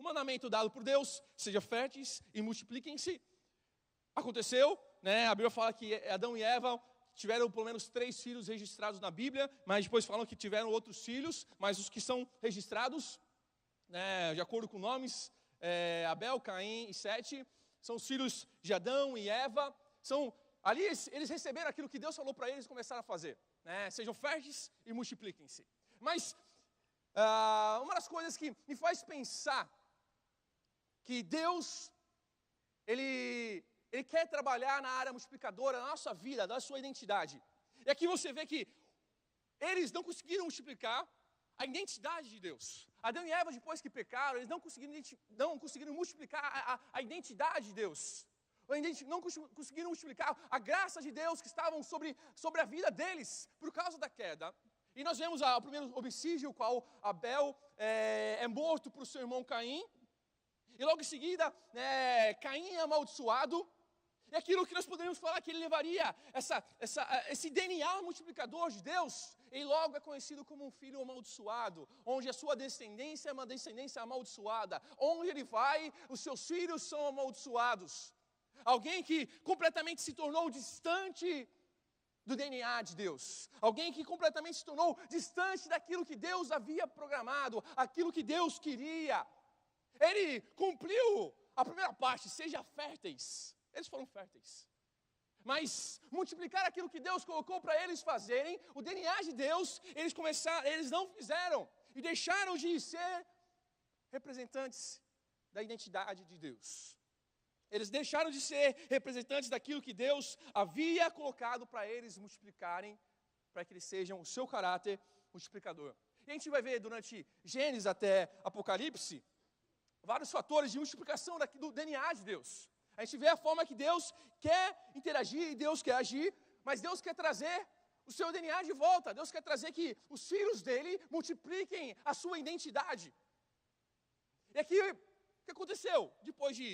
mandamento dado por Deus, sejam férteis e multipliquem-se. Aconteceu, né? A Bíblia fala que Adão e Eva tiveram pelo menos 3 filhos registrados na Bíblia, mas depois falam que tiveram outros filhos, mas os que são registrados, né, de acordo com nomes, Abel, Caim e Sete, são os filhos de Adão e Eva. Ali eles receberam aquilo que Deus falou para eles e começaram a fazer, né? Sejam férteis e multipliquem-se. Mas uma das coisas que me faz pensar que Deus, Ele quer trabalhar na área multiplicadora, na nossa vida, da sua identidade. E aqui você vê que eles não conseguiram multiplicar a identidade de Deus. Adão e Eva, depois que pecaram, eles não conseguiram multiplicar a identidade de Deus. Não conseguiram multiplicar a graça de Deus que estavam sobre a vida deles, por causa da queda. E nós vemos o primeiro homicídio, o qual Abel é morto por seu irmão Caim. E logo em seguida, Caim é amaldiçoado. E aquilo que nós poderíamos falar que ele levaria esse DNA multiplicador de Deus, ele logo é conhecido como um filho amaldiçoado, onde a sua descendência é uma descendência amaldiçoada. Onde ele vai, os seus filhos são amaldiçoados. Alguém que completamente se tornou distante do DNA de Deus. Alguém que completamente se tornou distante daquilo que Deus havia programado, aquilo que Deus queria. Ele cumpriu a primeira parte, seja férteis. Eles foram férteis. Mas multiplicar aquilo que Deus colocou para eles fazerem, o DNA de Deus, eles não fizeram. E deixaram de ser representantes da identidade de Deus. Eles deixaram de ser representantes daquilo que Deus havia colocado para eles multiplicarem, para que eles sejam o seu caráter multiplicador. E a gente vai ver durante Gênesis até Apocalipse, vários fatores de multiplicação do DNA de Deus. A gente vê a forma que Deus quer interagir e Deus quer agir, mas Deus quer trazer o seu DNA de volta. Deus quer trazer que os filhos dele multipliquem a sua identidade. E aqui, o que aconteceu? Depois de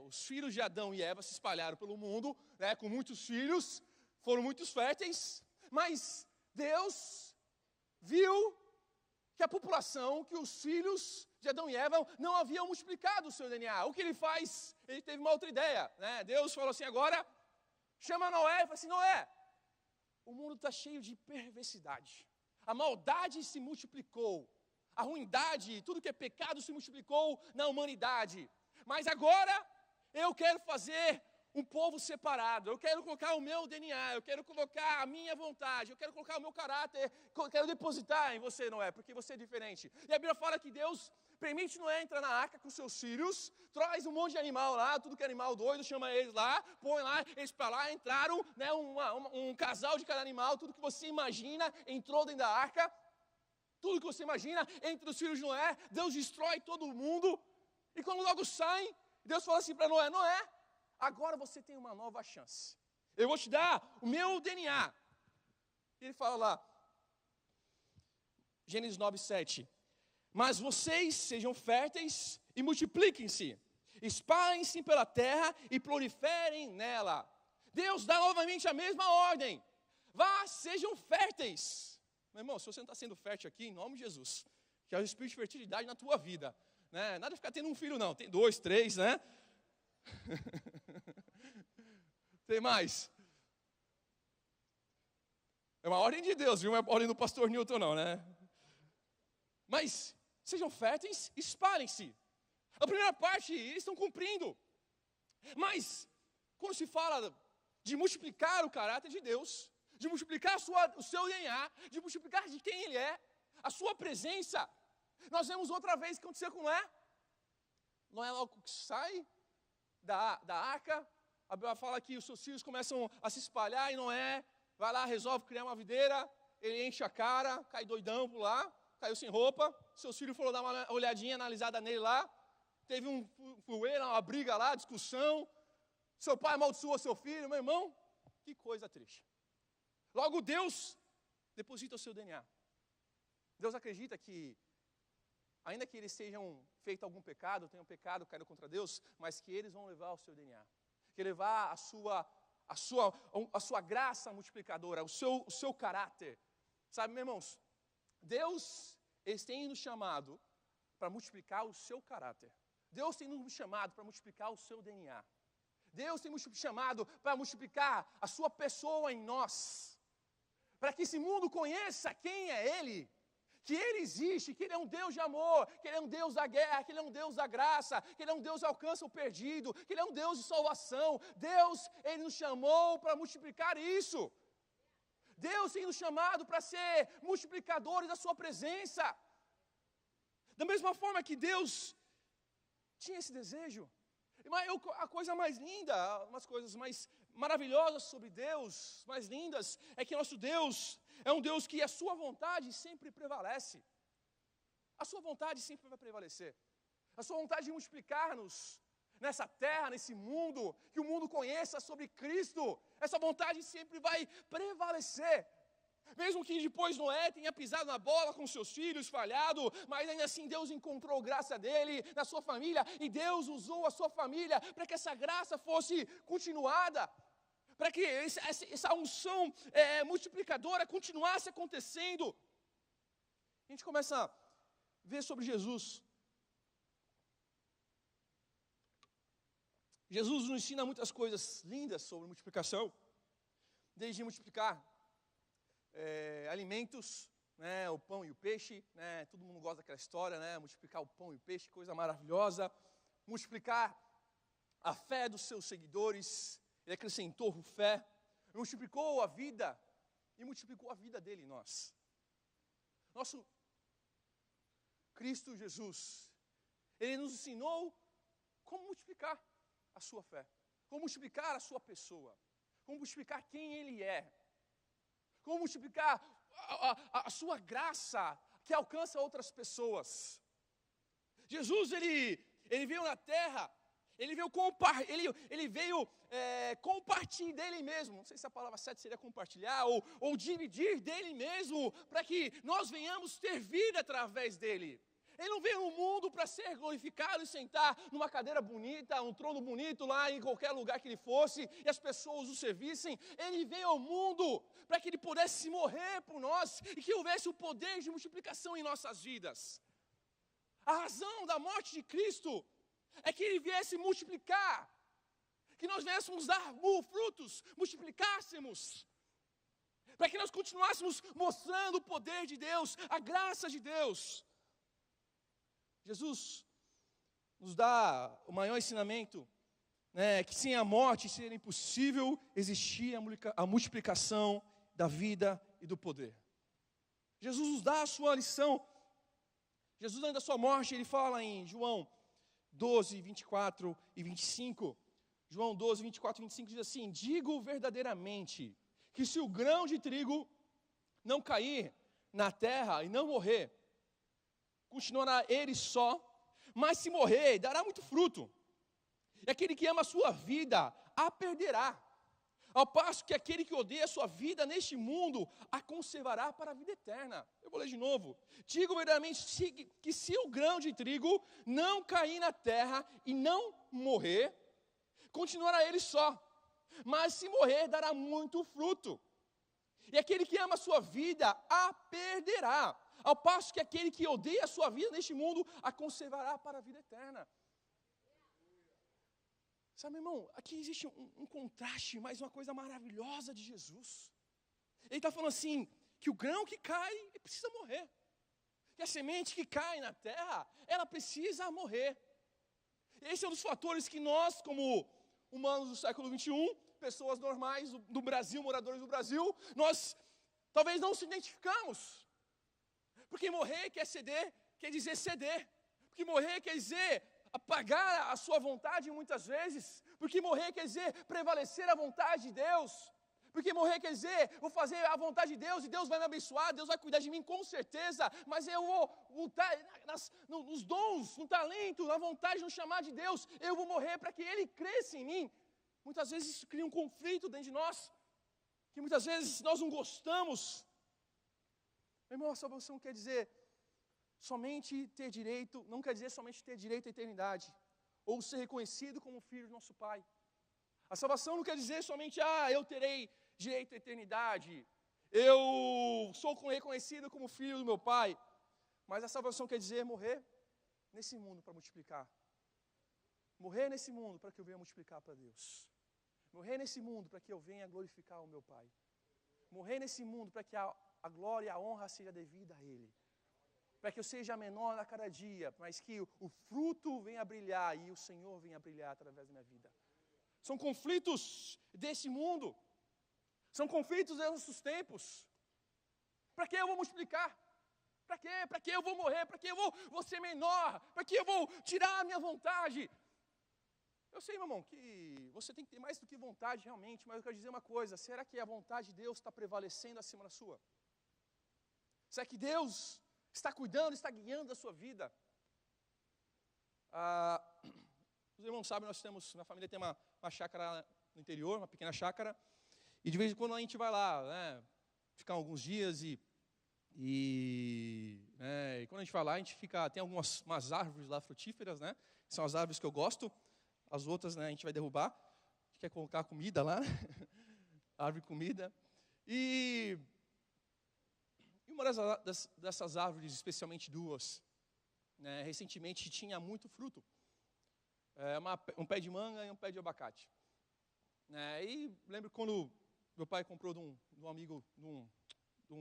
os filhos de Adão e Eva se espalharam pelo mundo, com muitos filhos, foram muitos férteis, mas Deus viu que a população, que os filhos de Adão e Eva não haviam multiplicado o seu DNA. O que ele faz? Ele teve uma outra ideia, Deus falou assim, agora, chama Noé e fala assim, Noé, o mundo está cheio de perversidade. A maldade se multiplicou. A ruindade, tudo que é pecado se multiplicou na humanidade. Mas agora, eu quero fazer um povo separado, eu quero colocar o meu DNA, eu quero colocar a minha vontade, eu quero colocar o meu caráter, eu quero depositar em você, Noé, porque você é diferente. E a Bíblia fala que Deus permite Noé entrar na arca com seus filhos, traz um monte de animal lá, tudo que é animal doido, chama eles lá, põe lá, eles para lá, entraram, um casal de cada animal, tudo que você imagina, entrou dentro da arca, tudo que você imagina, entre os filhos de Noé, Deus destrói todo mundo, e quando logo saem, Deus fala assim para Noé, Noé, agora você tem uma nova chance. Eu vou te dar o meu DNA. Ele fala lá, Gênesis 9:7. Mas vocês sejam férteis e multipliquem-se. Espalhem-se pela terra e proliferem nela. Deus dá novamente a mesma ordem. Vá, sejam férteis. Meu irmão, se você não está sendo fértil aqui, em nome de Jesus, que é o espírito de fertilidade na tua vida. Nada de ficar tendo um filho não, tem 2, 3, né? Tem mais. É uma ordem de Deus, viu? Não é uma ordem do pastor Newton não, né? Mas sejam férteis, espalhem-se. A primeira parte, eles estão cumprindo. Mas, quando se fala de multiplicar o caráter de Deus, de multiplicar o seu DNA, de multiplicar de quem Ele é, a sua presença, nós vemos outra vez o que aconteceu com Noé. Noé logo que sai da arca, a Bíblia fala que os seus filhos começam a se espalhar e Noé vai lá, resolve criar uma videira, ele enche a cara, cai doidão por lá, caiu sem roupa, seus filhos foram dar uma olhadinha, analisada nele lá, teve um fuê, uma briga lá, discussão, seu pai amaldiçoou seu filho, meu irmão, que coisa triste. Logo Deus deposita o seu DNA. Deus acredita que, ainda que eles tenham feito algum pecado, tenham pecado, caído contra Deus, mas que eles vão levar o seu DNA. Que levar a sua graça multiplicadora, o seu caráter. Sabe, meus irmãos, Deus, Ele tem nos chamado para multiplicar o seu caráter. Deus tem nos chamado para multiplicar o seu DNA. Deus tem nos chamado para multiplicar a sua pessoa em nós. Para que esse mundo conheça quem é Ele. Que Ele existe, que Ele é um Deus de amor, que Ele é um Deus da guerra, que Ele é um Deus da graça, que Ele é um Deus que alcança o perdido, que Ele é um Deus de salvação. Deus, Ele nos chamou para multiplicar isso. Deus tem nos chamado para ser multiplicadores da sua presença. Da mesma forma que Deus tinha esse desejo. A coisa mais linda, umas coisas mais maravilhosas sobre Deus, mais lindas, é que nosso Deus é um Deus que a sua vontade sempre prevalece. A sua vontade sempre vai prevalecer. A sua vontade de multiplicar-nos nessa terra, nesse mundo, que o mundo conheça sobre Cristo, essa vontade sempre vai prevalecer. Mesmo que depois Noé tenha pisado na bola com seus filhos, falhado, mas ainda assim Deus encontrou graça dele, na sua família, e Deus usou a sua família para que essa graça fosse continuada, para que essa unção multiplicadora continuasse acontecendo. A gente começa a ver sobre Jesus. Jesus nos ensina muitas coisas lindas sobre multiplicação, desde multiplicar alimentos, né, o pão e o peixe, né, todo mundo gosta daquela história, né, multiplicar o pão e o peixe, coisa maravilhosa, multiplicar a fé dos seus seguidores, ele acrescentou fé, multiplicou a vida, e multiplicou a vida dele em nós. Nosso Cristo Jesus, Ele nos ensinou como multiplicar a sua fé, como multiplicar a sua pessoa, como multiplicar quem Ele é, como multiplicar a sua graça que alcança outras pessoas. Jesus, ele veio na terra, ele veio compartilhar dele mesmo, não sei se a palavra certa seria compartilhar, ou dividir dele mesmo, para que nós venhamos ter vida através dele. Ele não veio no mundo para ser glorificado e sentar numa cadeira bonita, um trono bonito lá em qualquer lugar que ele fosse, e as pessoas o servissem. Ele veio ao mundo para que ele pudesse morrer por nós, e que houvesse o poder de multiplicação em nossas vidas. A razão da morte de Cristo é que ele viesse multiplicar, que nós viéssemos dar frutos, multiplicássemos, para que nós continuássemos mostrando o poder de Deus, a graça de Deus. Jesus nos dá o maior ensinamento, né, que sem a morte seria impossível existir a multiplicação da vida e do poder. Jesus nos dá a sua lição. Jesus, antes da sua morte, ele fala em João 12, 24 e 25. João 12, 24 e 25 diz assim: digo verdadeiramente que se o grão de trigo não cair na terra e não morrer, continuará ele só, mas se morrer, dará muito fruto. E aquele que ama a sua vida, a perderá. Ao passo que aquele que odeia a sua vida neste mundo, a conservará para a vida eterna. Eu vou ler de novo. Digo verdadeiramente que se o grão de trigo não cair na terra e não morrer, continuará ele só. Mas se morrer, dará muito fruto. E aquele que ama a sua vida, a perderá. Ao passo que aquele que odeia a sua vida neste mundo, a conservará para a vida eterna. Sabe, irmão, aqui existe um contraste, mas uma coisa maravilhosa de Jesus. Ele está falando assim, que o grão que cai, ele precisa morrer. Que a semente que cai na terra, ela precisa morrer. Esse é um dos fatores que nós, como humanos do século 21, pessoas normais do Brasil, moradores do Brasil, nós talvez não se identificamos. Porque morrer quer dizer ceder. Porque morrer quer dizer apagar a sua vontade muitas vezes. Porque morrer quer dizer prevalecer a vontade de Deus. Porque morrer quer dizer, vou fazer a vontade de Deus e Deus vai me abençoar, Deus vai cuidar de mim com certeza, mas eu vou estar nos dons, no talento, na vontade, no chamar de Deus, eu vou morrer para que Ele cresça em mim. Muitas vezes isso cria um conflito dentro de nós, que muitas vezes nós não gostamos. Meu irmão, a salvação quer dizer somente ter direito, não quer dizer somente ter direito à eternidade, ou ser reconhecido como filho do nosso Pai. A salvação não quer dizer somente, eu terei direito à eternidade, eu sou reconhecido como filho do meu Pai, mas a salvação quer dizer morrer nesse mundo para multiplicar. Morrer nesse mundo para que eu venha multiplicar para Deus. Morrer nesse mundo para que eu venha glorificar o meu Pai. Morrer nesse mundo para que a glória e a honra seja devida a Ele. Para que eu seja menor a cada dia, mas que o fruto venha a brilhar e o Senhor venha a brilhar através da minha vida. São conflitos desse mundo. São conflitos dos nossos tempos. Para que eu vou multiplicar? Para quê? Para que eu vou morrer? Para que eu vou ser menor? Para que eu vou tirar a minha vontade? Eu sei, meu irmão, que você tem que ter mais do que vontade realmente, mas eu quero dizer uma coisa, será que a vontade de Deus está prevalecendo acima da sua? Será que Deus está cuidando, está guiando a sua vida? Os irmãos sabem, nós temos, na família tem uma chácara no interior, uma pequena chácara, e de vez em quando a gente vai lá, né, ficar alguns dias e quando a gente vai lá, a gente fica, tem umas árvores lá frutíferas, né, são as árvores que eu gosto, as outras, né, a gente vai derrubar, a gente quer colocar comida lá, árvore comida, e uma dessas árvores, especialmente duas, né, recentemente tinha muito fruto, um pé de manga e um pé de abacate. E lembro quando meu pai comprou de um amigo, de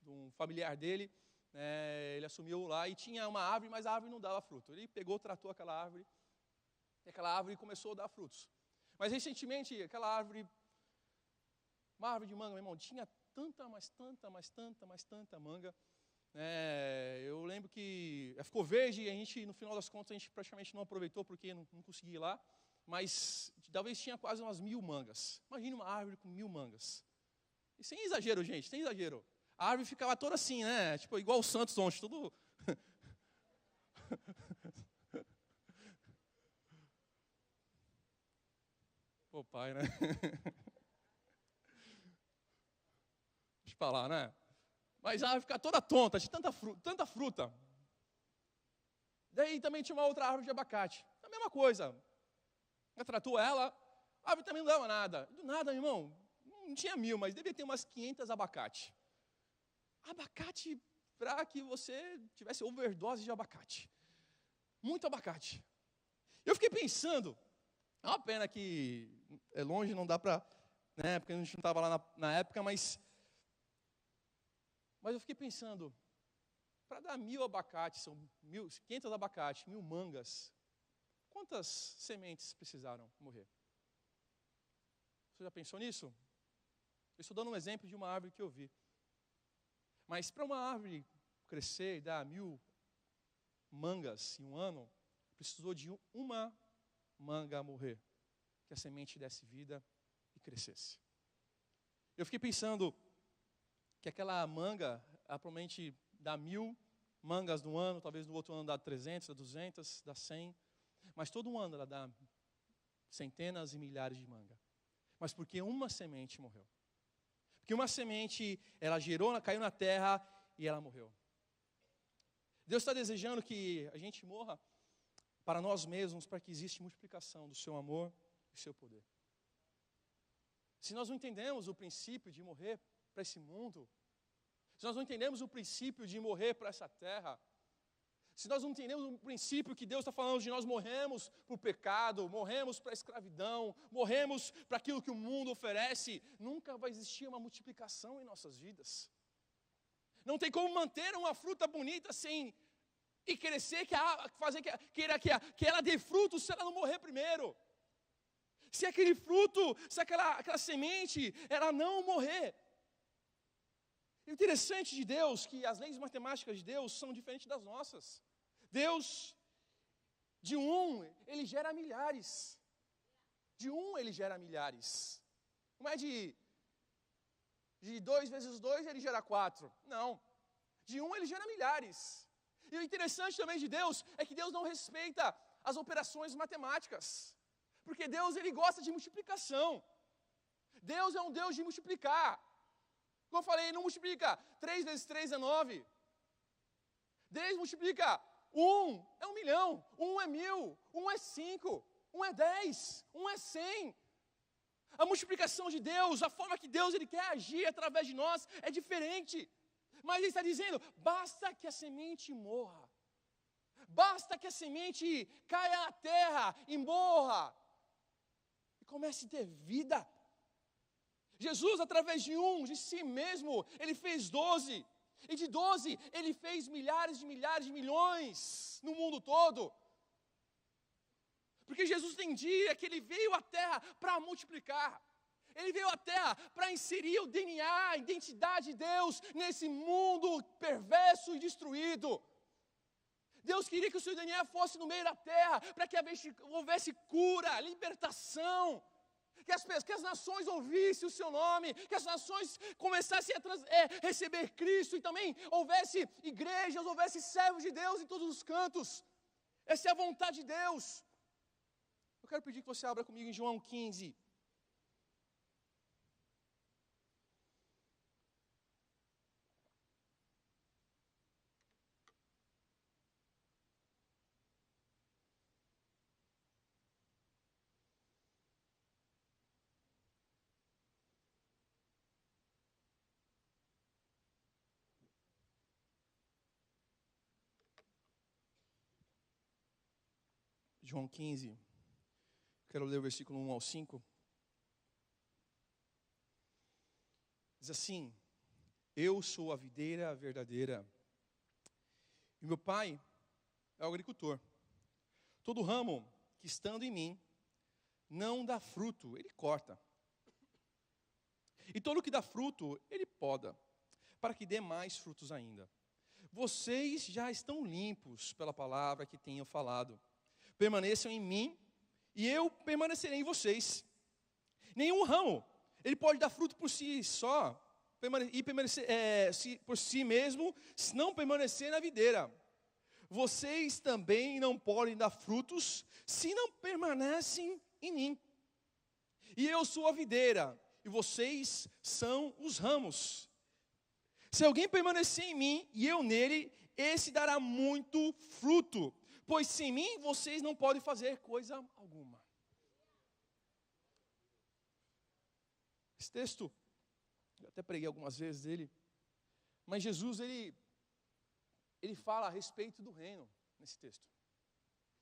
um familiar dele, ele assumiu lá e tinha uma árvore, mas a árvore não dava fruto. Ele pegou, tratou aquela árvore, e aquela árvore começou a dar frutos. Mas recentemente, aquela árvore, uma árvore de manga, meu irmão, tinha tanta manga. Eu lembro que ficou verde e a gente, no final das contas, a gente praticamente não aproveitou porque não conseguia ir lá. Mas talvez tinha quase umas 1000 mangas. Imagine uma árvore com 1000 mangas. E sem exagero, gente, sem exagero. A árvore ficava toda assim, né? Tipo, igual o Santos ontem, tudo... Pô, pai, né? Deixa eu falar, né? Mas a árvore fica toda tonta, de tanta fruta. Daí também tinha uma outra árvore de abacate. A mesma coisa. Tratou ela, a árvore também não dava nada. Do nada, irmão, não tinha 1000, mas devia ter umas 500 abacate. Abacate para que você tivesse overdose de abacate. Muito abacate. Eu fiquei pensando, é uma pena que é longe, não dá para, né, porque a gente não estava lá na época, mas eu fiquei pensando, para dar 1000 abacates, são 500 abacates, 1000 mangas, quantas sementes precisaram morrer? Você já pensou nisso? Eu estou dando um exemplo de uma árvore que eu vi. Mas para uma árvore crescer e dar 1000 mangas em um ano, precisou de uma manga morrer, que a semente desse vida e crescesse. Eu fiquei pensando que aquela manga, ela provavelmente dá 1000 mangas no ano, talvez no outro ano dá 300, dá 200, dá 100, mas todo ano ela dá centenas e milhares de mangas. Mas porque uma semente morreu. Porque uma semente, ela gerou, ela caiu na terra e ela morreu. Deus está desejando que a gente morra para nós mesmos, para que exista multiplicação do seu amor e do seu poder. Se nós não entendemos o princípio de morrer para esse mundo, se nós não entendemos o princípio de morrer para essa terra, se nós não entendemos o princípio que Deus está falando de nós morremos para o pecado, morremos para a escravidão, morremos para aquilo que o mundo oferece, nunca vai existir uma multiplicação em nossas vidas. Não tem como manter uma fruta bonita sem e crescer, que ela dê fruto se ela não morrer primeiro. Se aquele fruto, se aquela semente, ela não morrer. E o interessante de Deus, que as leis matemáticas de Deus são diferentes das nossas. Deus, de Ele gera milhares. De Ele gera milhares. Não é de 2 vezes 2, Ele gera 4. Não. De Ele gera milhares. E o interessante também de Deus, é que Deus não respeita as operações matemáticas. Porque Deus, Ele gosta de multiplicação. Deus é um Deus de multiplicar. Como eu falei, não multiplica 3 vezes 3 é 9. Deus multiplica 1 é 1 milhão, 1 é 1000, 1 é 5, 1 é 10, 1 é 100. A multiplicação de Deus, a forma que Deus Ele quer agir através de nós é diferente. Mas Ele está dizendo, basta que a semente morra. Basta que a semente caia na terra e morra. E comece a ter vida. Jesus, através de si mesmo, ele fez 12. E de 12, ele fez milhares de milhões no mundo todo. Porque Jesus entendia que ele veio à terra para multiplicar. Ele veio à terra para inserir o DNA, a identidade de Deus nesse mundo perverso e destruído. Deus queria que o seu DNA fosse no meio da terra, para que houvesse cura, libertação, que as nações ouvissem o seu nome, que as nações começassem a receber Cristo, e também houvesse igrejas, houvesse servos de Deus em todos os cantos. Essa é a vontade de Deus. Eu quero pedir que você abra comigo em João 15. João 15, quero ler o versículo 1 ao 5. Diz assim: eu sou a videira verdadeira, e meu pai é o agricultor. Todo ramo que estando em mim não dá fruto, ele corta. E todo que dá fruto, ele poda, para que dê mais frutos ainda. Vocês já estão limpos pela palavra que tenho falado. Permaneçam em mim, e eu permanecerei em vocês. Nenhum ramo, ele pode dar fruto por si só, e permanecer por si mesmo, se não permanecer na videira. Vocês também não podem dar frutos, se não permanecem em mim. E eu sou a videira, e vocês são os ramos. Se alguém permanecer em mim, e eu nele, esse dará muito fruto. Pois sem mim vocês não podem fazer coisa alguma. Esse texto, eu até preguei algumas vezes dele, mas Jesus, ele fala a respeito do reino, nesse texto.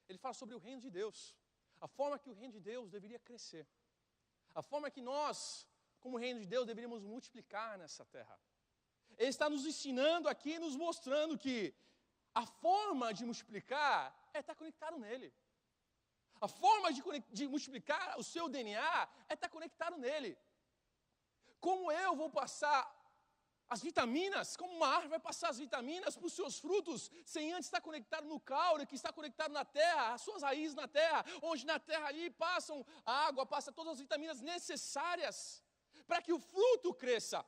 Ele fala sobre o reino de Deus, a forma que o reino de Deus deveria crescer, a forma que nós, como reino de Deus, deveríamos multiplicar nessa terra. Ele está nos ensinando aqui, nos mostrando que a forma de multiplicar é estar conectado nele. A forma de multiplicar o seu DNA é estar conectado nele. Como eu vou passar as vitaminas, como uma árvore vai passar as vitaminas para os seus frutos, sem antes estar conectado no caule, que está conectado na terra, as suas raízes na terra, onde na terra ali passam a água, passa todas as vitaminas necessárias para que o fruto cresça.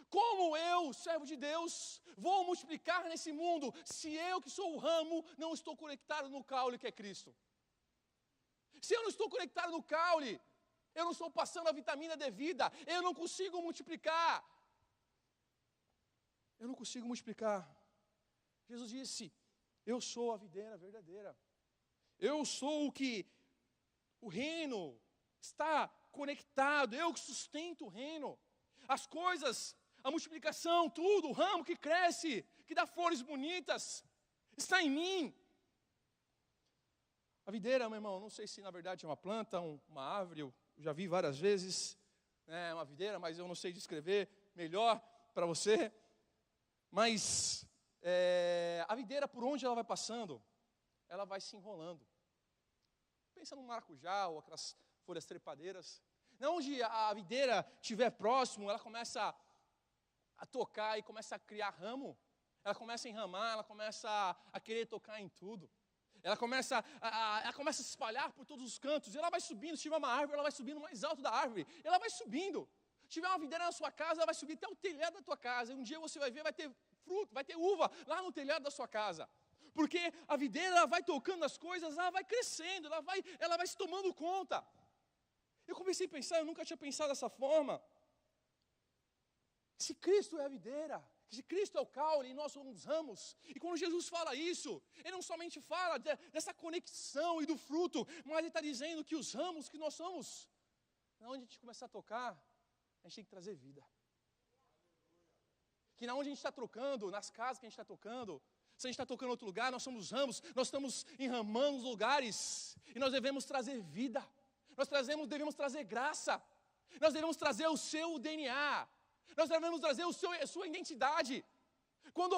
Como eu, servo de Deus, vou multiplicar nesse mundo, se eu que sou o ramo, não estou conectado no caule que é Cristo? Se eu não estou conectado no caule, eu não estou passando a vitamina devida, eu não consigo multiplicar. Eu não consigo multiplicar. Jesus disse: eu sou a videira verdadeira. Eu sou o que o reino está conectado, eu que sustento o reino. As coisas, a multiplicação, tudo, o ramo que cresce, que dá flores bonitas, está em mim. A videira, meu irmão, não sei se na verdade é uma planta, uma árvore, eu já vi várias vezes, né, uma videira, mas eu não sei descrever melhor para você. Mas a videira, por onde ela vai passando, ela vai se enrolando. Pensa num maracujá ou aquelas folhas trepadeiras. Onde a videira estiver próximo, ela começa a tocar e começa a criar ramo. Ela começa a enramar, ela começa a querer tocar em tudo. Ela começa a se espalhar por todos os cantos. E ela vai subindo, se tiver uma árvore, ela vai subindo mais alto da árvore. Ela vai subindo. Se tiver uma videira na sua casa, ela vai subir até o telhado da tua casa. E um dia você vai ver, vai ter fruto, vai ter uva lá no telhado da sua casa. Porque a videira, ela vai tocando as coisas, ela vai crescendo, ela vai se tomando conta. Eu comecei a pensar, eu nunca tinha pensado dessa forma. Se Cristo é a videira, se Cristo é o caule e nós somos os ramos, e quando Jesus fala isso, Ele não somente fala dessa conexão e do fruto, mas Ele está dizendo que os ramos que nós somos, na onde a gente começar a tocar, a gente tem que trazer vida. Que na onde a gente está tocando, nas casas que a gente está tocando, Se a gente está tocando em outro lugar, nós somos ramos, nós estamos enramando os lugares. E nós devemos trazer vida. Nós devemos trazer graça. Nós devemos trazer o seu DNA. Nós devemos trazer a sua identidade. Quando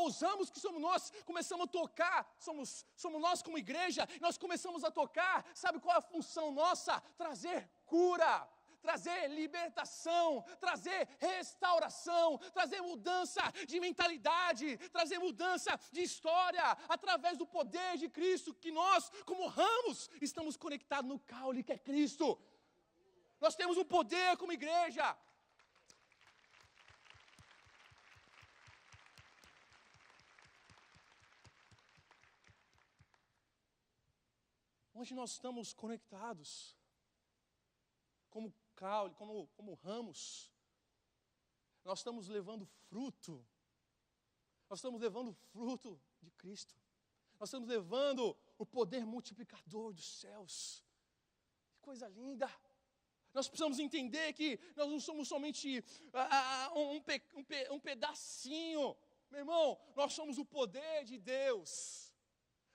os ramos que somos nós, começamos a tocar, somos nós como igreja, nós começamos a tocar, sabe qual é a função nossa? Trazer cura, trazer libertação, trazer restauração, trazer mudança de mentalidade, trazer mudança de história, através do poder de Cristo, que nós, como ramos, estamos conectados no caule que é Cristo. Nós temos um poder como igreja. Onde nós estamos conectados, como caule, como ramos, nós estamos levando fruto. Nós estamos levando o fruto de Cristo. Nós estamos levando o poder multiplicador dos céus. Que coisa linda! Nós precisamos entender que nós não somos somente um pedacinho. Meu irmão, nós somos o poder de Deus.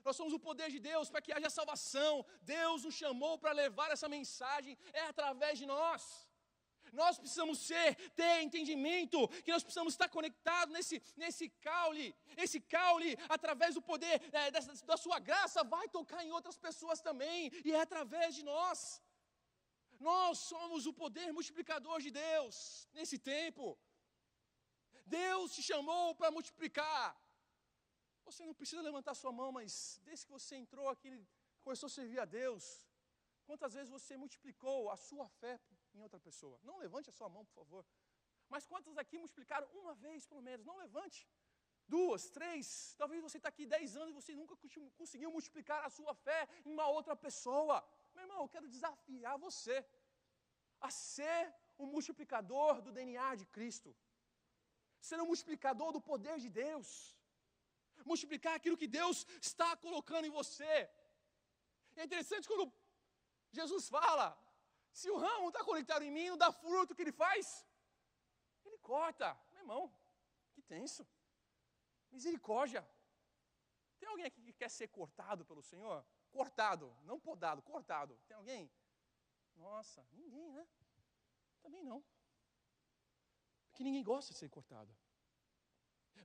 Nós somos o poder de Deus para que haja salvação. Deus nos chamou para levar essa mensagem, é através de nós. Nós precisamos ter entendimento, que nós precisamos estar conectados nesse caule. Esse caule, através do poder da sua graça, vai tocar em outras pessoas também, e é através de nós. Nós somos o poder multiplicador de Deus, nesse tempo. Deus te chamou para multiplicar. Você não precisa levantar sua mão, mas desde que você entrou aqui, começou a servir a Deus, quantas vezes você multiplicou a sua fé em outra pessoa? Não levante a sua mão, por favor. Mas quantos aqui multiplicaram uma vez, pelo menos? Não levante. 2, 3, talvez você está aqui 10 anos e você nunca conseguiu multiplicar a sua fé em uma outra pessoa. Meu irmão, eu quero desafiar você a ser um multiplicador do DNA de Cristo. Ser um multiplicador do poder de Deus. Multiplicar aquilo que Deus está colocando em você. É interessante quando Jesus fala, se o ramo está conectado em mim, não dá fruto, o que ele faz? Ele corta. Meu irmão, que tenso. Misericórdia. Tem alguém aqui que quer ser cortado pelo Senhor? Cortado, não podado, cortado. Tem alguém? Nossa, ninguém, né? Também não. Porque ninguém gosta de ser cortado.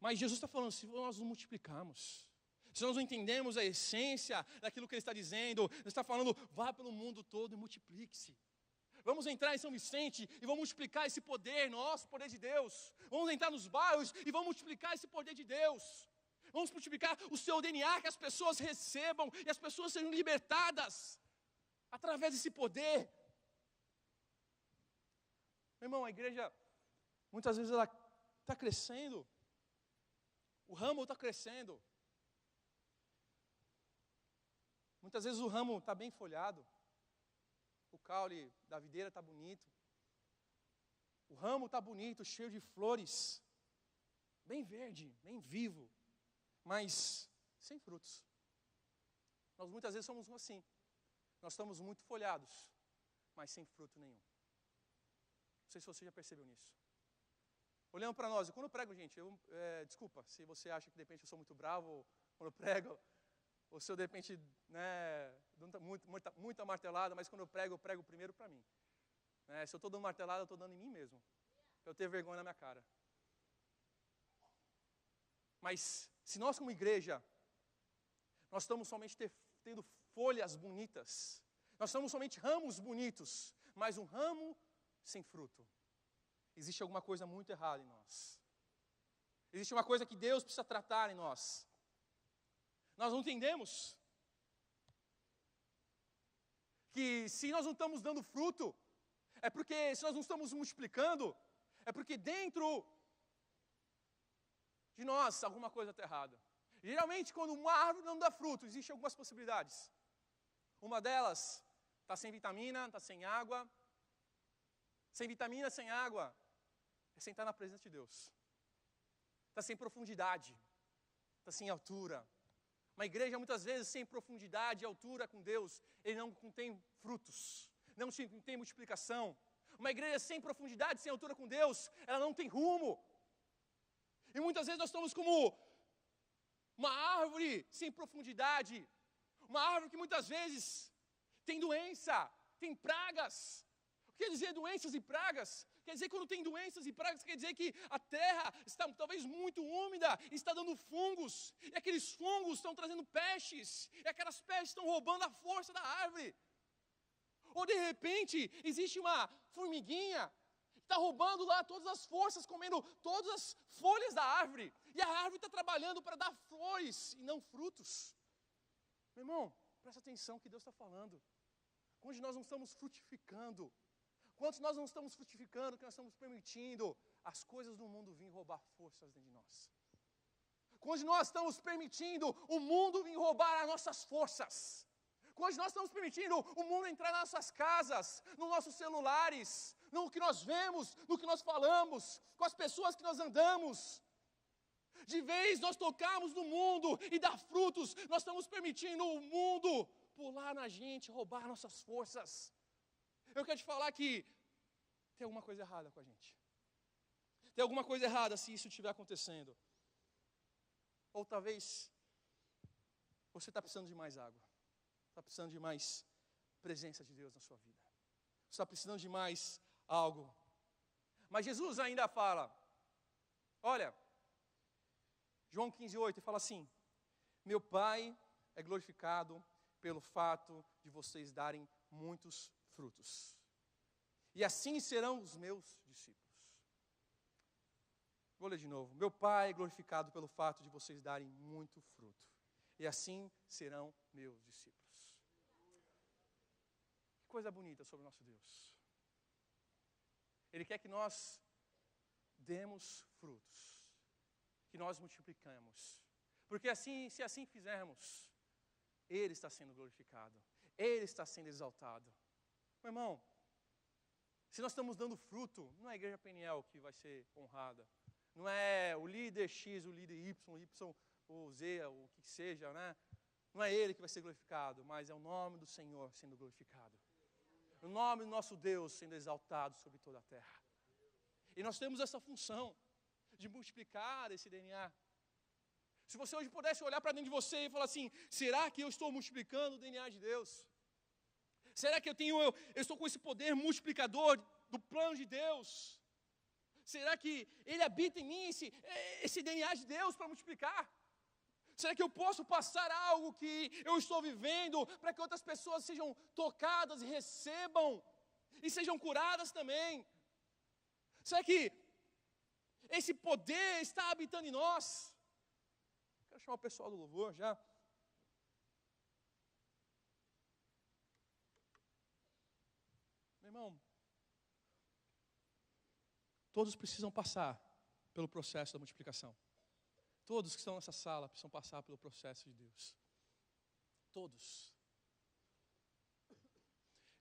Mas Jesus está falando, se nós nos multiplicarmos, se nós não entendemos a essência daquilo que Ele está dizendo, Ele está falando, vá pelo mundo todo e multiplique-se. Vamos entrar em São Vicente e vamos multiplicar esse poder, nosso poder de Deus. Vamos entrar nos bairros e vamos multiplicar esse poder de Deus. Vamos multiplicar o seu DNA, que as pessoas recebam e as pessoas sejam libertadas através desse poder. Meu irmão, a igreja, muitas vezes ela está crescendo. O ramo está crescendo. Muitas vezes o ramo está bem folhado. O caule da videira está bonito. O ramo está bonito, cheio de flores. Bem verde, bem vivo. Mas sem frutos. Nós muitas vezes somos assim. Nós estamos muito folhados, mas sem fruto nenhum. Não sei se você já percebeu nisso. Olhando para nós, e quando eu prego, gente, desculpa, se você acha que de repente eu sou muito bravo quando eu prego, ou se eu de repente, muita martelada, mas quando eu prego primeiro para mim. Se eu estou dando martelada, eu estou dando em mim mesmo, para eu ter vergonha na minha cara. Mas, se nós como igreja, nós estamos somente tendo folhas bonitas, nós estamos somente ramos bonitos, mas um ramo sem fruto, existe alguma coisa muito errada em nós. Existe uma coisa que Deus precisa tratar em nós. Nós não entendemos que se nós não estamos dando fruto, é porque se nós não estamos multiplicando, é porque dentro de nós alguma coisa está errada. Geralmente, quando uma árvore não dá fruto, existem algumas possibilidades. Uma delas está sem vitamina, está sem água. Sem vitamina, sem água, é sentar na presença de Deus. Está sem profundidade, está sem altura. Uma igreja, muitas vezes, sem profundidade e altura com Deus, ele não tem frutos, não tem multiplicação. Uma igreja sem profundidade, sem altura com Deus, ela não tem rumo. E muitas vezes nós estamos como uma árvore sem profundidade, uma árvore que muitas vezes tem doença, tem pragas. O que quer dizer doenças e pragas? Quer dizer, quando tem doenças e pragas, quer dizer que a terra está talvez muito úmida, está dando fungos, e aqueles fungos estão trazendo pestes, e aquelas pestes estão roubando a força da árvore. Ou de repente, existe uma formiguinha, que está roubando lá todas as forças, comendo todas as folhas da árvore, e a árvore está trabalhando para dar flores e não frutos. Meu irmão, presta atenção no que Deus está falando. Quando nós não estamos frutificando, quantos nós não estamos frutificando, que nós estamos permitindo as coisas do mundo vir roubar forças dentro de nós. Quando nós estamos permitindo o mundo vir roubar as nossas forças. Quando nós estamos permitindo o mundo entrar nas nossas casas, nos nossos celulares, no que nós vemos, no que nós falamos, com as pessoas que nós andamos. De vez nós tocarmos no mundo e dar frutos, nós estamos permitindo o mundo pular na gente, roubar nossas forças. Eu quero te falar que tem alguma coisa errada com a gente. Tem alguma coisa errada se isso estiver acontecendo. Ou talvez você está precisando de mais água. Está precisando de mais presença de Deus na sua vida. Você está precisando de mais algo. Mas Jesus ainda fala, olha, João 15:8, ele fala assim, meu Pai é glorificado pelo fato de vocês darem muitos frutos. E assim serão os meus discípulos. Vou ler de novo. Meu Pai é glorificado pelo fato de vocês darem muito fruto. E assim serão meus discípulos. Que coisa bonita sobre o nosso Deus. Ele quer que nós demos frutos. Que nós multiplicamos. Porque assim, se assim fizermos, Ele está sendo glorificado. Ele está sendo exaltado. Meu irmão, se nós estamos dando fruto, não é a igreja Peniel que vai ser honrada. Não é o líder X, o líder Y, ou Z, o que seja, né? Não é ele que vai ser glorificado, mas é o nome do Senhor sendo glorificado. O nome do nosso Deus sendo exaltado sobre toda a terra. E nós temos essa função de multiplicar esse DNA. Se você hoje pudesse olhar para dentro de você e falar assim, será que eu estou multiplicando o DNA de Deus? Será que eu estou com esse poder multiplicador do plano de Deus? Será que Ele habita em mim, esse DNA de Deus para multiplicar? Será que eu posso passar algo que eu estou vivendo para que outras pessoas sejam tocadas e recebam e sejam curadas também? Será que esse poder está habitando em nós? Quero chamar o pessoal do louvor já. Meu irmão, todos precisam passar pelo processo da multiplicação. Todos que estão nessa sala precisam passar pelo processo de Deus. Todos.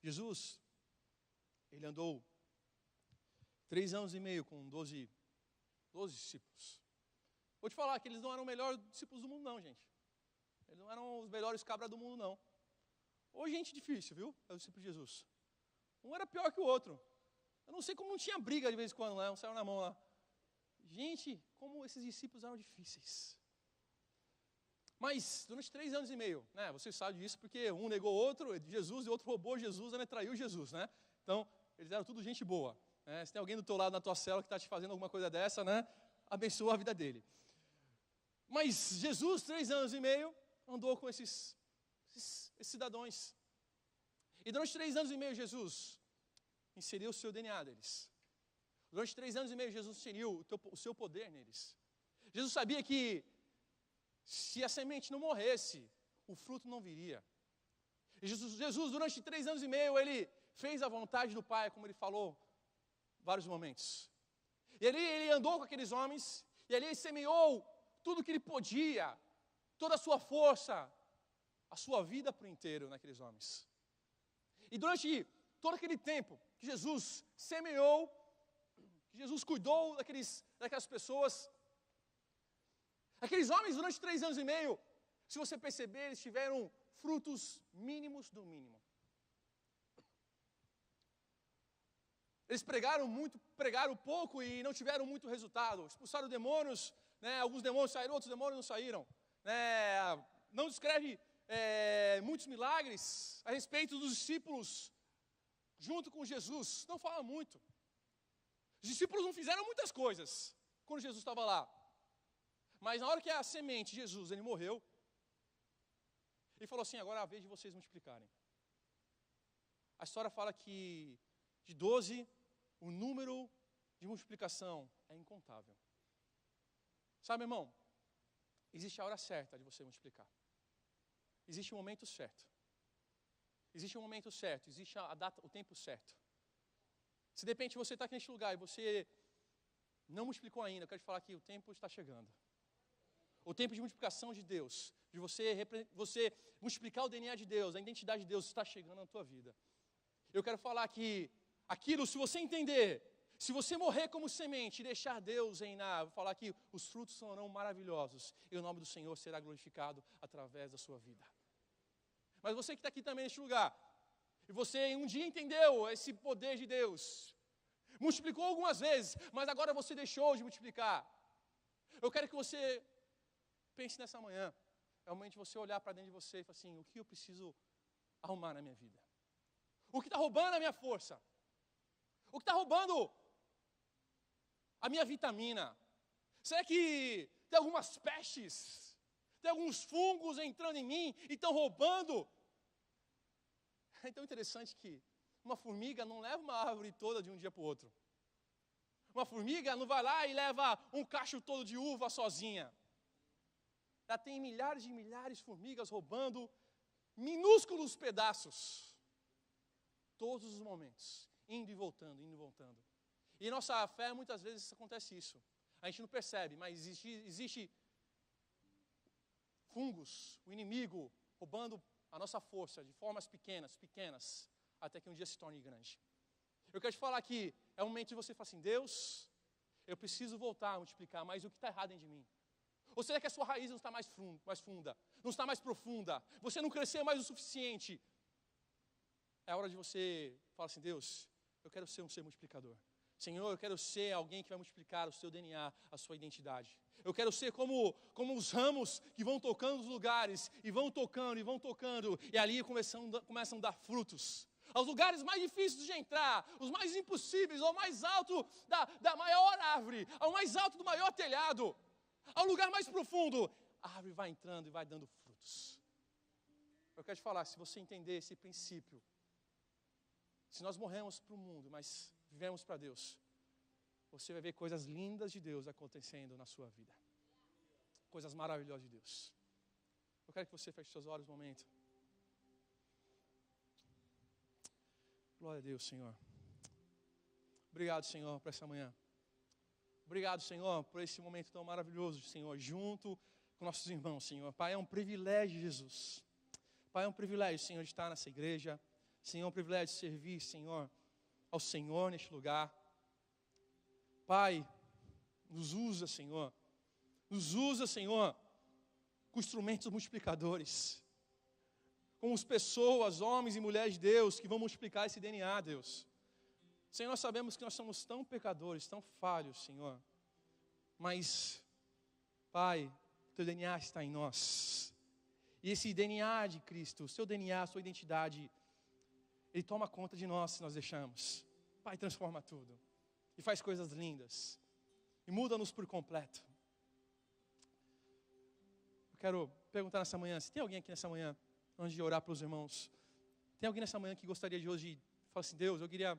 Jesus, Ele andou 3 anos e meio com 12 discípulos. Vou te falar que eles não eram os melhores discípulos do mundo não, gente. Eles não eram os melhores cabras do mundo não. Ou gente difícil, viu? É o discípulo de Jesus. Um era pior que o outro. Eu não sei como não tinha briga de vez em quando lá, um saiu na mão lá. Gente, como esses discípulos eram difíceis. Mas, durante 3 anos e meio, né, vocês sabem disso, porque um negou outro, Jesus, e outro roubou Jesus, né, traiu Jesus, né? Então, eles eram tudo gente boa. Né? Se tem alguém do teu lado na tua cela que está te fazendo alguma coisa dessa, né, abençoa a vida dele. Mas Jesus, 3 anos e meio, andou com esses cidadãos. E durante 3 anos e meio, Jesus inseriu o seu DNA deles. Durante 3 anos e meio, Jesus inseriu o seu poder neles. Jesus sabia que se a semente não morresse, o fruto não viria. E Jesus, durante 3 anos e meio, Ele fez a vontade do Pai, como Ele falou vários momentos. E ali Ele andou com aqueles homens, e ali Ele semeou tudo que Ele podia, toda a sua força, a sua vida por inteiro naqueles homens. E durante todo aquele tempo que Jesus semeou, que Jesus cuidou daquelas pessoas, aqueles homens durante 3 anos e meio, se você perceber, eles tiveram frutos mínimos do mínimo. Eles pregaram pouco e não tiveram muito resultado. Expulsaram demônios, né? Alguns demônios saíram, outros demônios não saíram. não descreve muitos milagres a respeito dos discípulos junto com Jesus. Não fala muito. Os discípulos não fizeram muitas coisas quando Jesus estava lá. Mas na hora que a semente, Jesus, ele morreu, ele falou assim, agora é a vez de vocês multiplicarem. A história fala que de 12, o número de multiplicação é incontável. Sabe, irmão, existe a hora certa de você multiplicar. Existe o momento certo. Existe um momento certo, existe a data, o tempo certo. Se de repente você está aqui neste lugar e você não multiplicou ainda, eu quero te falar que o tempo está chegando. O tempo de multiplicação de Deus, de você multiplicar o DNA de Deus, a identidade de Deus está chegando na tua vida. Eu quero falar que aquilo, se você entender, se você morrer como semente e deixar Deus reinar, vou falar que os frutos serão maravilhosos e o nome do Senhor será glorificado através da sua vida. Mas você que está aqui também neste lugar, e você um dia entendeu esse poder de Deus, multiplicou algumas vezes, mas agora você deixou de multiplicar. Eu quero que você pense nessa manhã, é o momento de você olhar para dentro de você e falar assim, o que eu preciso arrumar na minha vida? O que está roubando a minha força? O que está roubando a minha vitamina? Será que tem algumas pestes? Tem alguns fungos entrando em mim e estão roubando? É tão interessante que uma formiga não leva uma árvore toda de um dia para o outro. Uma formiga não vai lá e leva um cacho todo de uva sozinha. Ela tem milhares e milhares de formigas roubando minúsculos pedaços. Todos os momentos, indo e voltando, indo e voltando. E em nossa fé, muitas vezes acontece isso. A gente não percebe, mas existe fungos, o inimigo, roubando a nossa força de formas pequenas, até que um dia se torne grande. Eu quero te falar que é o momento de você falar assim, Deus, eu preciso voltar a multiplicar, mas o que está errado dentro de mim? Ou será que a sua raiz não está mais funda, não está mais profunda, você não cresceu mais o suficiente? É a hora de você falar assim, Deus, eu quero ser um ser multiplicador. Senhor, eu quero ser alguém que vai multiplicar o seu DNA, a sua identidade. Eu quero ser como os ramos que vão tocando os lugares, e vão tocando, e ali começam a dar frutos. Aos lugares mais difíceis de entrar, os mais impossíveis, ao mais alto da maior árvore, ao mais alto do maior telhado, ao lugar mais profundo, a árvore vai entrando e vai dando frutos. Eu quero te falar, se você entender esse princípio, se nós morremos para o mundo, mas vivemos para Deus, você vai ver coisas lindas de Deus acontecendo na sua vida. Coisas maravilhosas de Deus. Eu quero que você feche seus olhos um momento. Glória a Deus, Senhor. Obrigado, Senhor, por essa manhã. Obrigado, Senhor, por esse momento tão maravilhoso, Senhor, junto com nossos irmãos, Senhor. Pai, é um privilégio, Jesus. Pai, é um privilégio, Senhor, de estar nessa igreja. Senhor, é um privilégio de servir, Senhor, ao Senhor neste lugar. Pai, nos usa, Senhor. Nos usa, Senhor, com instrumentos multiplicadores. Como as pessoas, homens e mulheres de Deus, que vão multiplicar esse DNA, Deus. Senhor, nós sabemos que nós somos tão pecadores, tão falhos, Senhor. Mas, Pai, o Teu DNA está em nós. E esse DNA de Cristo, o Seu DNA, a Sua identidade, Ele toma conta de nós se nós deixamos. Pai, transforma tudo. E faz coisas lindas. E muda-nos por completo. Eu quero perguntar nessa manhã, se tem alguém aqui nessa manhã, antes de orar pelos irmãos, tem alguém nessa manhã que gostaria de hoje falar assim, Deus, eu queria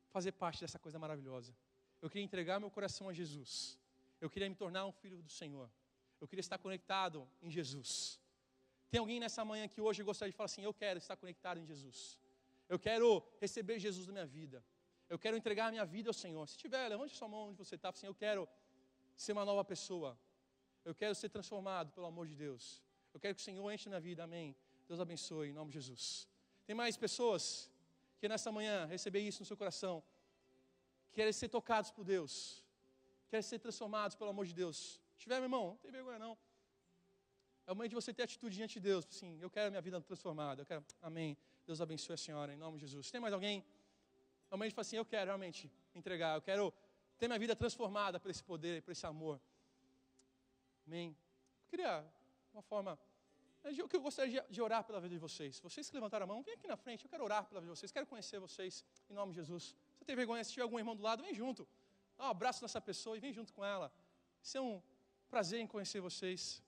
fazer parte dessa coisa maravilhosa. Eu queria entregar meu coração a Jesus. Eu queria me tornar um filho do Senhor. Eu queria estar conectado em Jesus. Tem alguém nessa manhã que hoje gostaria de falar assim, eu quero estar conectado em Jesus. Eu quero receber Jesus na minha vida. Eu quero entregar a minha vida ao Senhor. Se tiver, levante sua mão onde você está. Assim, eu quero ser uma nova pessoa. Eu quero ser transformado pelo amor de Deus. Eu quero que o Senhor enche minha vida. Amém. Deus abençoe em nome de Jesus. Tem mais pessoas que nessa manhã receber isso no seu coração. Querem ser tocados por Deus. Querem ser transformados pelo amor de Deus. Se tiver, meu irmão, não tem vergonha não. É o momento de você ter atitude diante de Deus. Assim, eu quero a minha vida transformada. Eu quero, amém. Deus abençoe a senhora, em nome de Jesus. Tem mais alguém? É o momento de falar assim, eu quero realmente entregar. Eu quero ter minha vida transformada por esse poder, por esse amor. Amém. queria, uma forma, que eu gostaria de orar pela vida de vocês. Vocês que levantaram a mão, vem aqui na frente, eu quero orar pela vida de vocês, quero conhecer vocês, em nome de Jesus. Se você tem vergonha, se tiver algum irmão do lado, vem junto. Dá um abraço nessa pessoa e vem junto com ela. Isso é um prazer em conhecer vocês.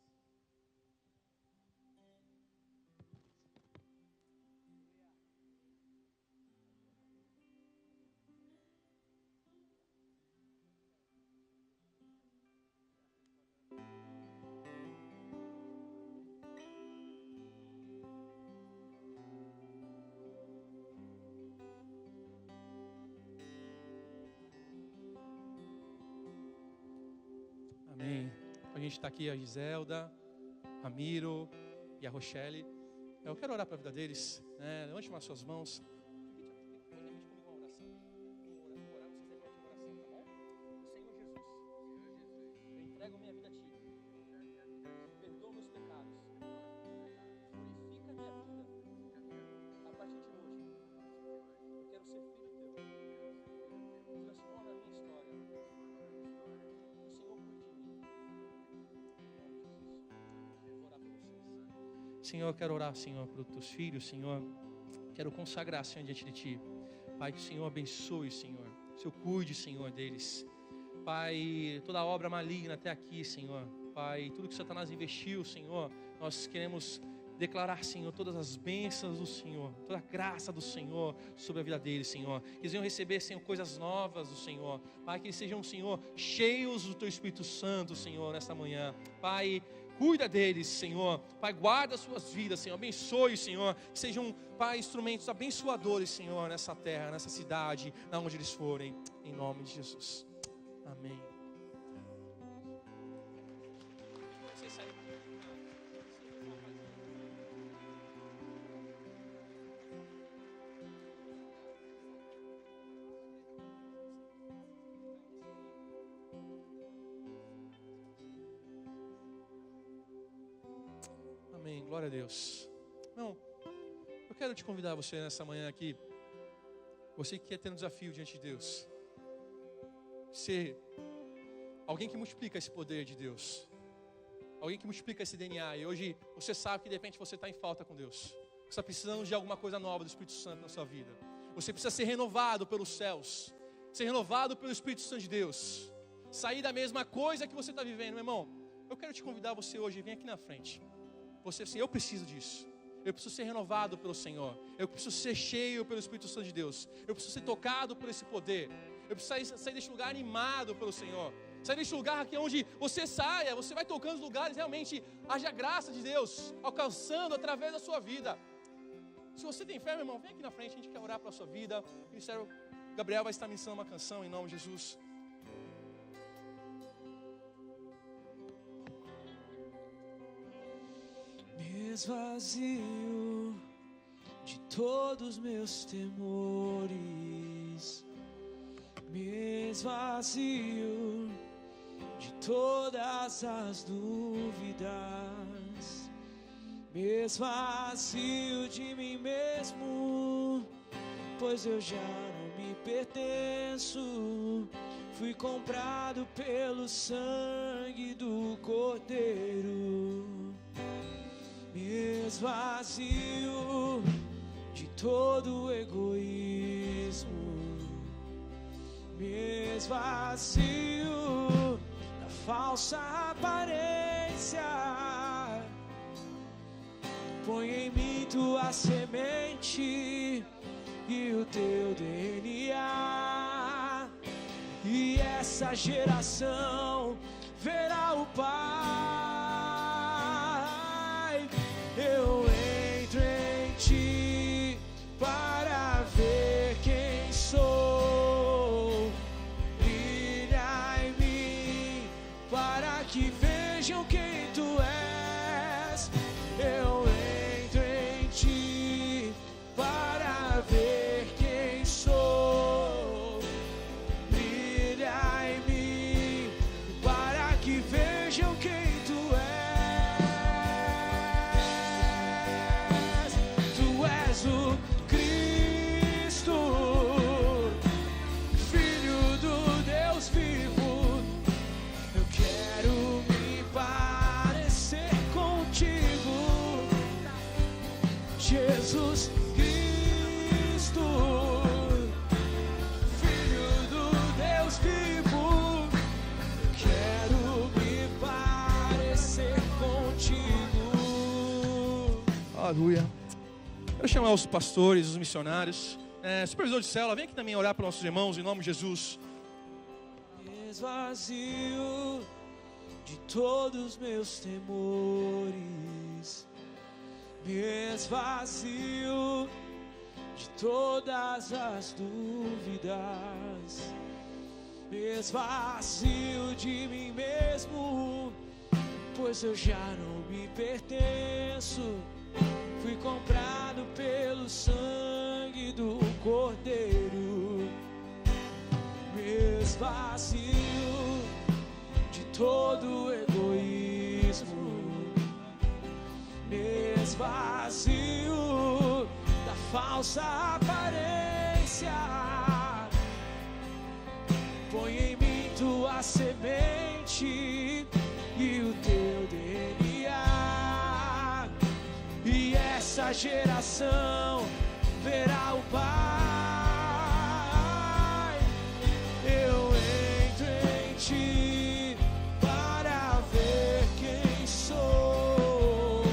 Amém. A gente está aqui, a Giselda, a Miro e a Rochelle. Eu quero orar para a vida deles. Levante as suas mãos. Repete comigo uma oração. Vou orar, vocês repetem uma oração, tá bom? Senhor Jesus, eu entrego minha vida a Ti. Perdoa meus pecados. Purifica minha vida. A partir de hoje, eu quero ser filho Teu. Transforma a minha história. Senhor, eu quero orar, Senhor, para os Teus filhos, Senhor. Quero consagrar, Senhor, diante de Ti. Pai, que o Senhor abençoe, Senhor. Que o Senhor cuide, Senhor, deles. Pai, toda obra maligna até aqui, Senhor. Pai, tudo que Satanás investiu, Senhor, nós queremos declarar, Senhor, todas as bênçãos do Senhor, toda a graça do Senhor sobre a vida deles, Senhor. Que eles venham receber, Senhor, coisas novas do Senhor. Pai, que eles sejam, Senhor, cheios do Teu Espírito Santo, Senhor, nesta manhã. Pai, cuida deles, Senhor. Pai, guarda as suas vidas, Senhor. Abençoe, Senhor. Que sejam, Pai, instrumentos abençoadores, Senhor, nessa terra, nessa cidade, onde eles forem. Em nome de Jesus. Amém. Amém, glória a Deus. Não, eu quero te convidar você nessa manhã aqui. Você que quer ter um desafio diante de Deus, ser alguém que multiplica esse poder de Deus, alguém que multiplica esse DNA. E hoje você sabe que de repente você está em falta com Deus. Você está precisando de alguma coisa nova do Espírito Santo na sua vida. Você precisa ser renovado pelos céus, ser renovado pelo Espírito Santo de Deus, sair da mesma coisa que você está vivendo, meu irmão. Eu quero te convidar você hoje, vem aqui na frente. Você assim, eu preciso disso. Eu preciso ser renovado pelo Senhor. Eu preciso ser cheio pelo Espírito Santo de Deus. Eu preciso ser tocado por esse poder. Eu preciso sair deste lugar animado pelo Senhor. Sair deste lugar aqui onde você saia, você vai tocando os lugares, realmente haja graça de Deus alcançando através da sua vida. Se você tem fé, meu irmão, vem aqui na frente, a gente quer orar pela sua vida. O ministério Gabriel vai estar ministrando uma canção em nome de Jesus. Me esvazio de todos meus temores, me esvazio de todas as dúvidas, me esvazio de mim mesmo, pois eu já não me pertenço, fui comprado pelo sangue do Cordeiro. Me esvazio de todo egoísmo, me esvazio da falsa aparência, põe em mim tua semente e o teu DNA, e essa geração verá o Pai. Eu entro em Ti para ver quem sou, brilha em mim para que vejam quem Tu és. Eu entro em Ti para ver quem sou, brilha em mim para que vejam quem Jesus Cristo, Filho do Deus vivo, quero me parecer contigo. Aleluia. Quero chamar os pastores, os missionários, supervisor de célula, vem aqui também orar para nossos irmãos, em nome de Jesus. Me esvazio de todos meus temores, me esvazio de todas as dúvidas, me esvazio de mim mesmo, pois eu já não me pertenço. Fui comprado pelo sangue do Cordeiro. Me esvazio de todo egoísmo, me esvazio da falsa aparência. Põe em mim tua semente e o teu DNA, e essa geração verá o Pai. Eu entro em ti para ver quem sou.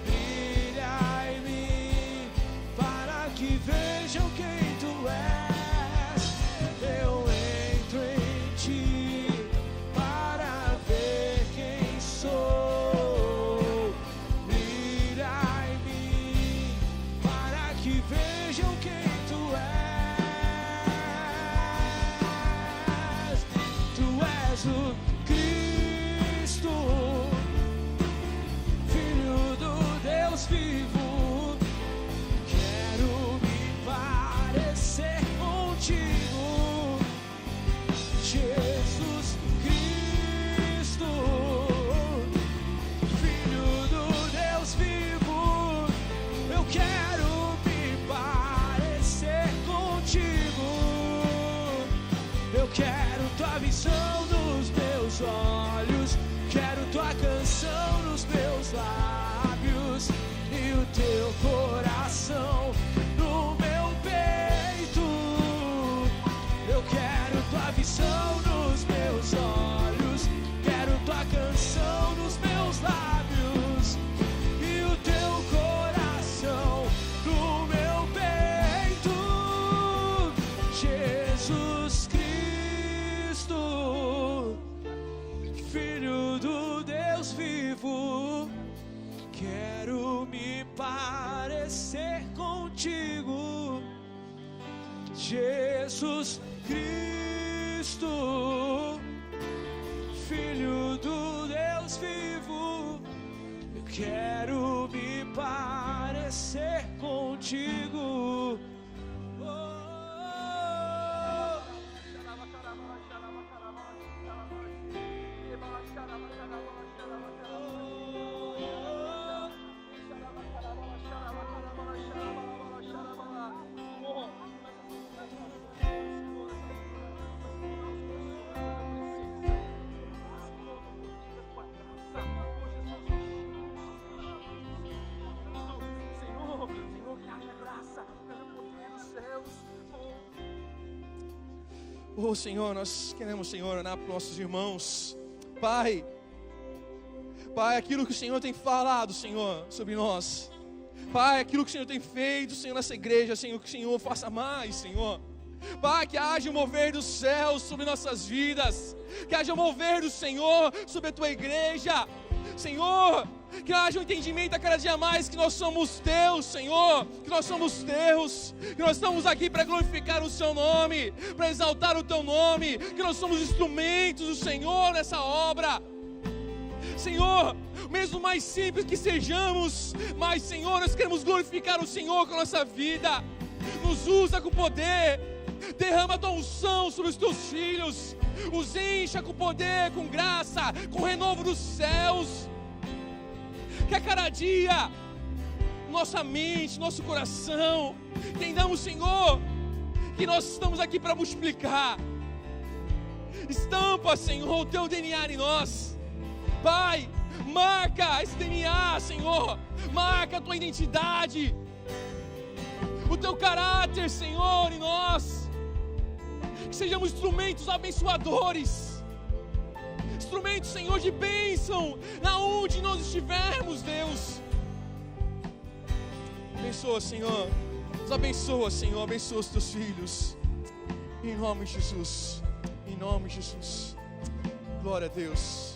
Brilha em mim para que vejam quem tu és. Eu entro em ti para ver quem sou. Brilha em mim para que vejam quem tu és. Tu és o Cristo, Filho do Deus vivo. Quero me parecer contigo, Jesus Cristo, Filho do Deus vivo. Eu quero me parecer contigo. Eu quero tua visão nos meus olhos, quero tua canção nos meus lábios e o teu coração no meu peito. Eu quero tua visão nos meus olhos, quero tua canção nos meus lábios e o teu coração no meu peito. Jesus Cristo, Filho do Deus vivo, quero me parecer contigo. Jesus Cristo, Filho do Deus vivo, eu quero me parecer contigo. Oh Senhor, nós queremos, Senhor, orar para nossos irmãos. Pai, aquilo que o Senhor tem falado, Senhor, sobre nós. Pai, aquilo que o Senhor tem feito, Senhor, nessa igreja, Senhor, que o Senhor faça mais, Senhor. Pai, que haja um mover dos céus sobre nossas vidas, que haja um mover do Senhor sobre a tua igreja, Senhor, que haja um entendimento a cada dia mais que nós somos teus, Senhor, que nós somos teus, que nós estamos aqui para glorificar o seu nome, para exaltar o teu nome, que nós somos instrumentos do Senhor nessa obra. Senhor, mesmo mais simples que sejamos, mas Senhor, nós queremos glorificar o Senhor com a nossa vida. Nos usa com poder, derrama a tua unção sobre os teus filhos, os encha com poder, com graça, com renovo dos céus. Que a cada dia, nossa mente, nosso coração, entendamos, Senhor, que nós estamos aqui para multiplicar. Estampa, Senhor, o teu DNA em nós. Pai, marca esse DNA, Senhor, marca a tua identidade, o Teu caráter, Senhor, em nós. Que sejamos instrumentos abençoadores, instrumentos, Senhor, de bênção, na onde nós estivermos, Deus. Abençoa, Senhor, nos abençoa, Senhor, abençoa os Teus filhos, em nome de Jesus, glória a Deus.